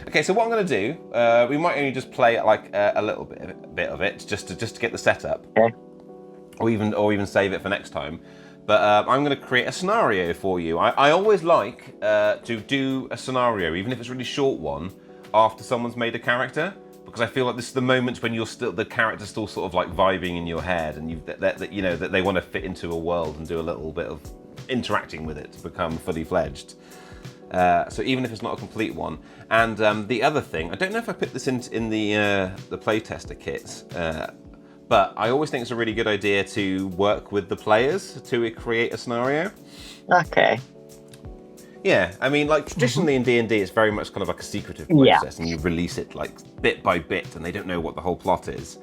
Okay, so what I'm going to do, we might only just play like a little bit of it, just to get the setup, Okay. or even save it for next time. But I'm going to create a scenario for you. I always like to do a scenario, even if it's a really short one, after someone's made a character, because I feel like this is the moment when the character's still sort of like vibing in your head, and that they want to fit into a world and do a little bit of interacting with it to become fully fledged. So even if it's not a complete one. And the other thing, I don't know if I put this in the Playtest Kit, but I always think it's a really good idea to work with the players to create a scenario. Okay. Yeah, I mean, like traditionally in D&D, it's very much kind of like a secretive process, and you release it like bit by bit, and they don't know what the whole plot is.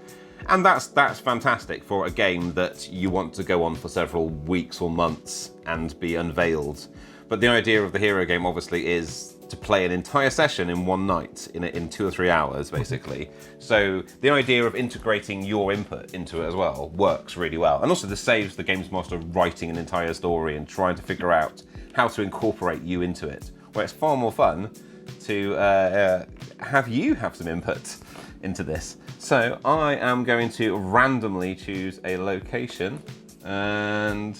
And that's fantastic for a game that you want to go on for several weeks or months and be unveiled. But the idea of the hero game, obviously, is to play an entire session in one night, in 2 or 3 hours, basically. So the idea of integrating your input into it as well works really well. And also this saves the games master writing an entire story and trying to figure out how to incorporate you into it, where it's far more fun to have you have some input into this. So I am going to randomly choose a location, and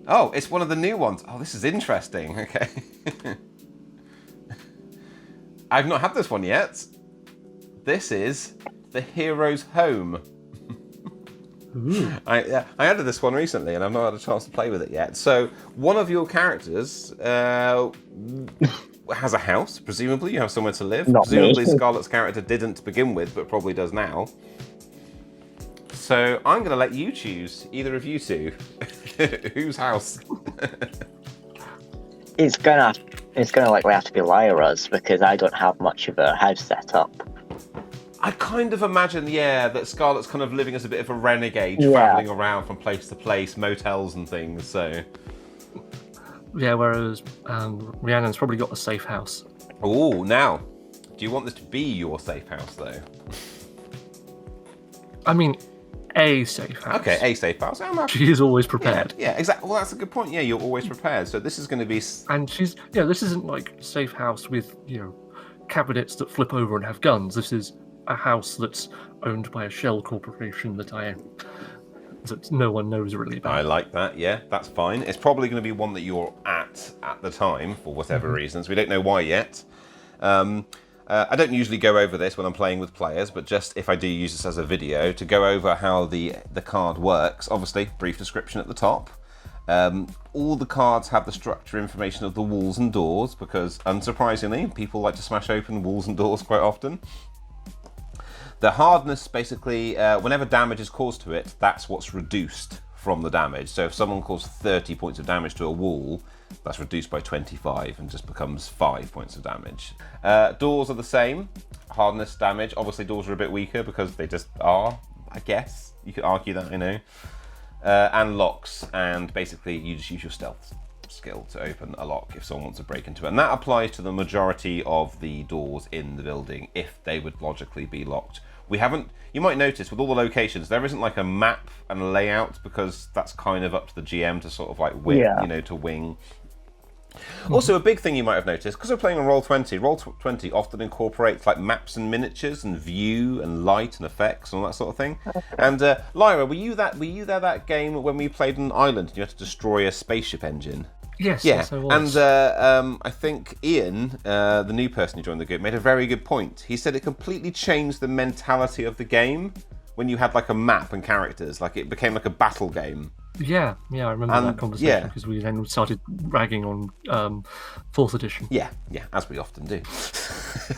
oh, it's one of the new ones. Oh, this is interesting. Okay. I've not had this one yet. This is the hero's home. I added this one recently, and I've not had a chance to play with it yet. So one of your characters has a house. Presumably, you have somewhere to live. Not Presumably, me. Scarlett's character didn't to begin with, but probably does now. So I'm going to let you choose, either of you two, whose house. It's gonna likely have to be Lyra's, because I don't have much of a house set up. I kind of imagine, that Scarlett's kind of living as a bit of a renegade, travelling around from place to place, motels and things, so... Yeah, whereas Rhiannon's probably got a safe house. Oh, now, do you want this to be your safe house, though? I mean, a safe house. Okay, a safe house. She is always prepared. Yeah, exactly. Well, that's a good point. Yeah, you're always prepared. So this is going to be... And she's... Yeah, this isn't like a safe house with, cabinets that flip over and have guns. This is a house that's owned by a shell corporation that that no one knows really about. I like that, yeah, that's fine. It's probably going to be one that you're at the time, for whatever reasons. We don't know why yet. I don't usually go over this when I'm playing with players, but just if I do use this as a video, to go over how the card works. Obviously, brief description at the top. All the cards have the structure information of the walls and doors, because, unsurprisingly, people like to smash open walls and doors quite often. The hardness, basically, whenever damage is caused to it, that's what's reduced from the damage. So if someone caused 30 points of damage to a wall, that's reduced by 25 and just becomes 5 points of damage. Doors are the same. Hardness, damage. Obviously, doors are a bit weaker because they just are, I guess. You could argue that, and locks, and basically you just use your stealth skill to open a lock if someone wants to break into it. And that applies to the majority of the doors in the building if they would logically be locked. We haven't, you might notice with all the locations, there isn't like a map and a layout, because that's kind of up to the GM to sort of like wing, to wing. Also, a big thing you might have noticed, because we're playing on Roll20, Roll20 often incorporates like maps and miniatures and view and light and effects and all that sort of thing. Okay. And Lyra, were you there that game when we played on an island and you had to destroy a spaceship engine? Yes, I was. And I think Ian, the new person who joined the group, made a very good point. He said it completely changed the mentality of the game when you had like a map and characters. Like it became like a battle game. Yeah, I remember that conversation, because we then started ragging on 4th edition. Yeah, as we often do.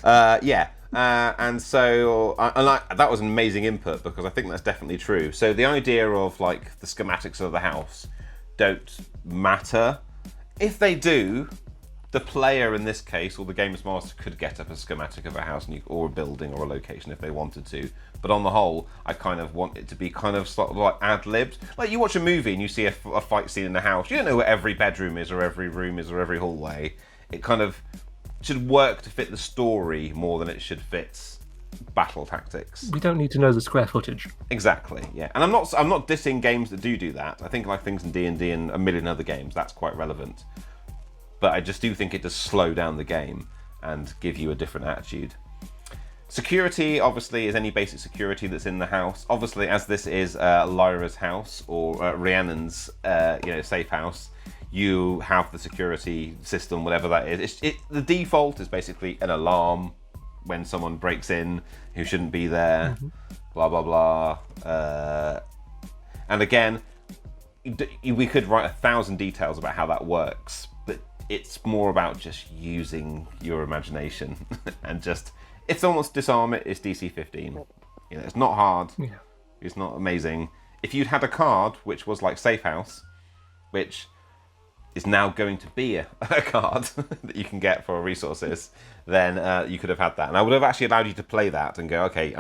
And so that was an amazing input, because I think that's definitely true. So the idea of like the schematics of the house don't matter. If they do, the player in this case, or the games master, could get up a schematic of a house or a building or a location if they wanted to. But on the whole, I kind of want it to be kind of sort of like ad-libbed. Like you watch a movie and you see a fight scene in a house. You don't know where every bedroom is, or every room is, or every hallway. It kind of should work to fit the story more than it should fit battle tactics. We don't need to know the square footage. Exactly, yeah. And I'm not dissing games that do that. I think like things in D&D and a million other games, that's quite relevant. But I just do think it does slow down the game. and give you a different attitude. Security, obviously, is any basic security that's in the house. Obviously, as this is Lyra's house, or Rhiannon's safe house, you have the security system, whatever that is. The default is basically an alarm when someone breaks in who shouldn't be there, blah, blah, blah. And again, we could write 1,000 details about how that works, but it's more about just using your imagination and just... If someone wants to disarm it, it's DC 15. It's not hard. Yeah. It's not amazing. If you'd had a card which was like Safe House, which is now going to be a card that you can get for resources, then you could have had that. And I would have actually allowed you to play that and go, okay,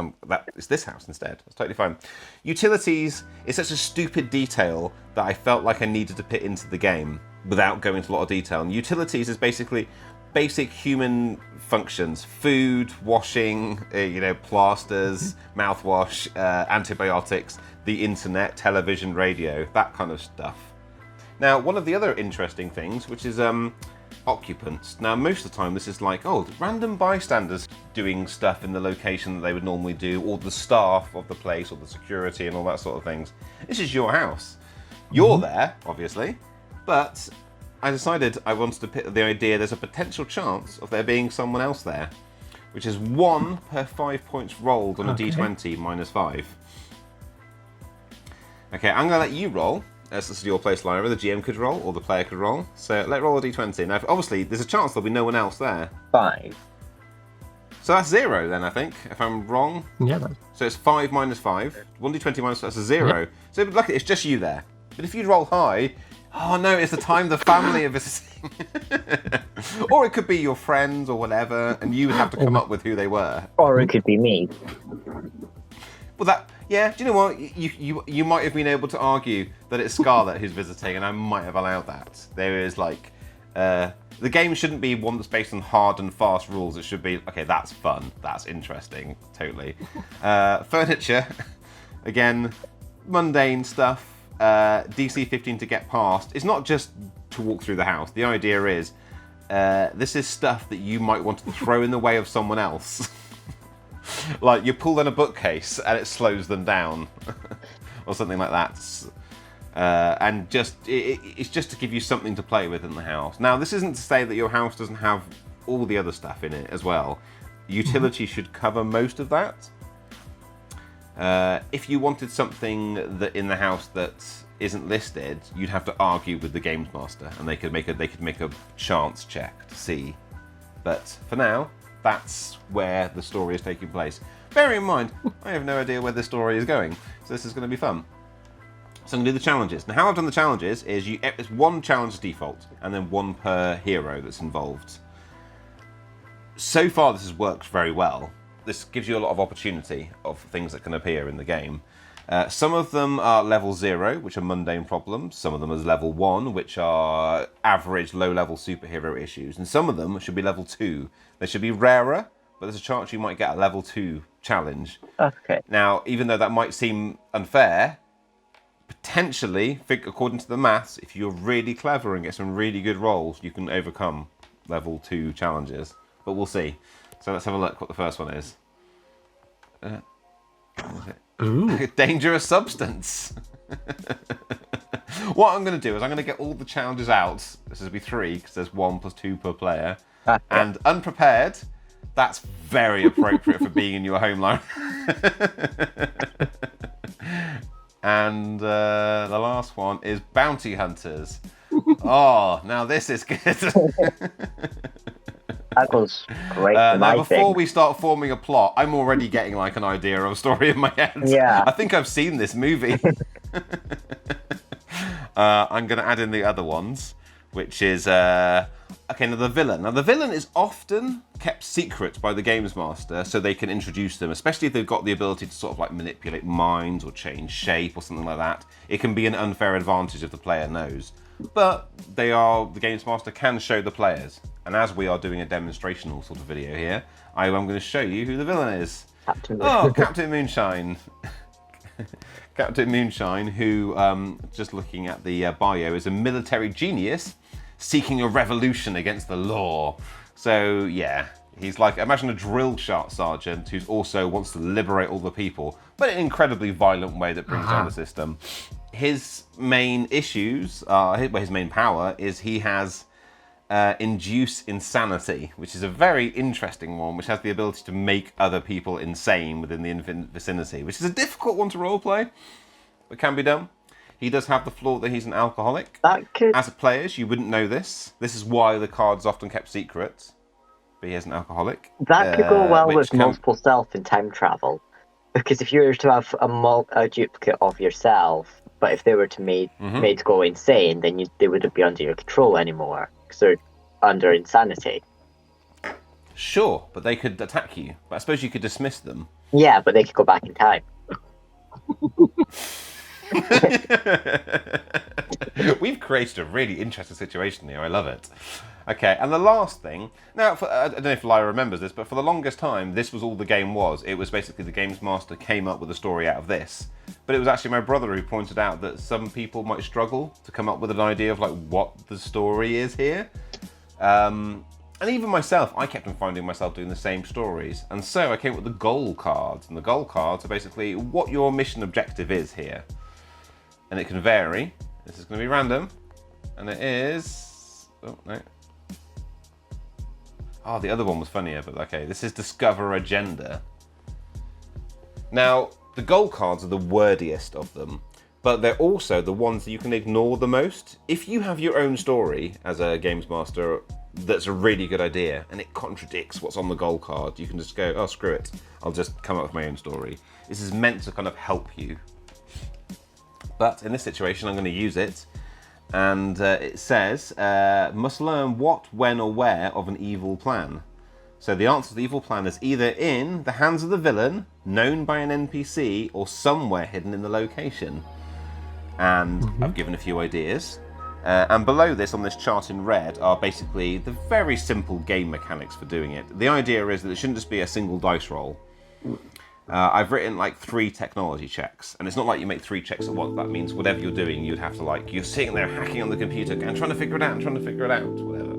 it's this house instead. That's totally fine. Utilities is such a stupid detail that I felt like I needed to put into the game without going into a lot of detail. And utilities is basically basic human functions: food, washing, plasters, mouthwash, antibiotics, the internet, television, radio, that kind of stuff. Now, one of the other interesting things, which is occupants. Now, most of the time this is like, random bystanders doing stuff in the location that they would normally do, or the staff of the place, or the security and all that sort of things. This is your house. You're there, obviously, but I decided I wanted to put the idea there's a potential chance of there being someone else there, which is 1 per 5 points rolled on a d20 minus 5. Okay, I'm going to let you roll. This is your place, Lyra. The GM could roll, or the player could roll. So let roll a d20. Now, obviously, there's a chance there'll be no one else there. 5. So that's 0 then, I think, if I'm wrong. Yeah. So it's 5 minus 5. 1d20 minus 5, that's a 0. Yep. So luckily, it's just you there. But if you'd roll high, oh no, it's the time the family are visiting. Or it could be your friends or whatever, and you would have to come up with who they were. Or it could be me. Well, do you know what? You might have been able to argue that it's Scarlet who's visiting, and I might have allowed that. There is the game shouldn't be one that's based on hard and fast rules. It should be, okay, that's fun, that's interesting, totally. Furniture, again, mundane stuff. DC 15 to get past. It's not just to walk through the house. The idea is this is stuff that you might want to throw in the way of someone else. Like you pull down a bookcase and it slows them down, or something like that. And it's just to give you something to play with in the house. Now, this isn't to say that your house doesn't have all the other stuff in it as well. Utility should cover most of that. If you wanted something that in the house that isn't listed, you'd have to argue with the games master, and they could make a chance check to see. But for now, that's where the story is taking place. Bearing in mind, I have no idea where the story is going, so this is going to be fun. So I'm going to do the challenges. Now, how I've done the challenges is it's 1 challenge default, and then 1 per hero that's involved. So far, this has worked very well. This gives you a lot of opportunity of things that can appear in the game. Some of them are level 0, which are mundane problems. Some of them are level 1, which are average low-level superhero issues. And some of them should be level 2. They should be rarer, but there's a chance you might get a level 2 challenge. Okay. Now, even though that might seem unfair, potentially, according to the maths, if you're really clever and get some really good rolls, you can overcome level 2 challenges. But we'll see. So let's have a look what the first one is. Ooh. Dangerous substance. What I'm going to do is I'm going to get all the challenges out. This will be 3 because there's 1 plus 2 per player. And unprepared, that's very appropriate for being in your home life. And the last one is bounty hunters. Oh, now this is good. That was great. Now, before we start forming a plot, I'm already getting like an idea of a story in my head. Yeah. I think I've seen this movie. I'm going to add in the other ones, which is... okay, now the villain. Now, the villain is often kept secret by the games master so they can introduce them, especially if they've got the ability to sort of like manipulate minds or change shape or something like that. It can be an unfair advantage if the player knows. But the games master can show the players. And as we are doing a demonstrational sort of video here, I am going to show you who the villain is. Captain Moonshine. Captain Moonshine, who, just looking at the bio, is a military genius seeking a revolution against the law. So, yeah, He's like, imagine a drill sergeant who also wants to liberate all the people, but in an incredibly violent way that brings down the system. His main issues, his main power is he has induce insanity, which is a very interesting one, which has the ability to make other people insane within the vicinity, which is a difficult one to roleplay, but can be done. He does have the flaw that he's an alcoholic. That could... As players, you wouldn't know this. This is why the card's often kept secret. But he is an alcoholic. That could go well with multiple self in time travel. Because if you were to have a duplicate of yourself, but if they were to made to go insane, then they wouldn't be under your control anymore. Because they're under insanity. Sure, but they could attack you. But I suppose you could dismiss them. Yeah, but they could go back in time. We've created a really interesting situation here. I love it. Okay, and the last thing... Now, I don't know if Lyra remembers this, but for the longest time, this was all the game was. It was basically the Games Master came up with a story out of this. But it was actually my brother who pointed out that some people might struggle to come up with an idea of like what the story is here. And even myself, I kept on finding myself doing the same stories. And so I came up with the goal cards. And the goal cards are basically what your mission objective is here. And it can vary. This is going to be random. And it is... Oh, no. Oh, the other one was funnier, but okay. This is Discover Agenda. Now, the goal cards are the wordiest of them, but they're also the ones that you can ignore the most. If you have your own story as a Games Master that's a really good idea, and it contradicts what's on the goal card, you can just go, oh, screw it. I'll just come up with my own story. This is meant to kind of help you. But in this situation, I'm going to use it. And it says, must learn what, when, or where of an evil plan. So the answer to the evil plan is either in the hands of the villain, known by an NPC, or somewhere hidden in the location. And I've given a few ideas. And below this, on this chart in red, are basically the very simple game mechanics for doing it. The idea is that it shouldn't just be a single dice roll. I've written like 3 technology checks, and it's not like you make 3 checks at once. That means whatever you're doing, you'd have to like, you're sitting there hacking on the computer and trying to figure it out, whatever.